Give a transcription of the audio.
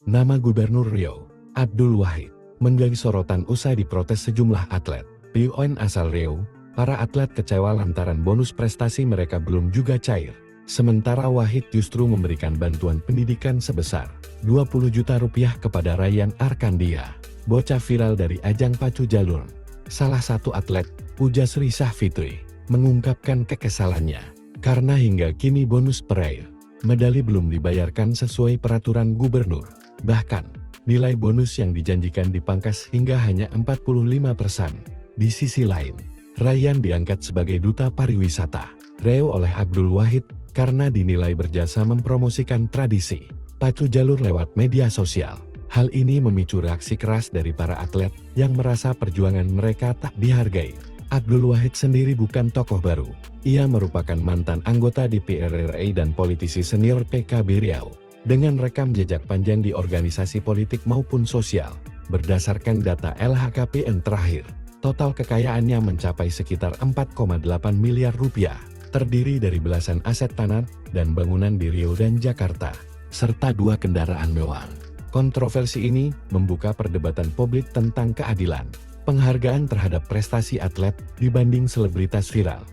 Nama Gubernur Riau, Abdul Wahid, menjadi sorotan usai diprotes sejumlah atlet. PON asal Riau, para atlet kecewa lantaran bonus prestasi mereka belum juga cair. Sementara Wahid justru memberikan bantuan pendidikan sebesar 20 juta rupiah kepada Ryan Arkandia, bocah viral dari ajang pacu jalur. Salah satu atlet, Pujasri Syahfitri, mengungkapkan kekesalannya karena hingga kini bonus peraih medali belum dibayarkan sesuai peraturan gubernur. Bahkan, nilai bonus yang dijanjikan dipangkas hingga hanya 45%. Di sisi lain, Ryan diangkat sebagai duta pariwisata Riau oleh Abdul Wahid karena dinilai berjasa mempromosikan tradisi pacu jalur lewat media sosial. Hal ini memicu reaksi keras dari para atlet yang merasa perjuangan mereka tak dihargai. Abdul Wahid sendiri bukan tokoh baru. Ia merupakan mantan anggota DPR RI dan politisi senior PKB Riau, dengan rekam jejak panjang di organisasi politik maupun sosial. Berdasarkan data LHKPN terakhir, total kekayaannya mencapai sekitar 4,8 miliar rupiah, terdiri dari belasan aset tanah dan bangunan di Riau dan Jakarta, serta 2 kendaraan mewah. Kontroversi ini membuka perdebatan publik tentang keadilan, penghargaan terhadap prestasi atlet dibanding selebritas viral.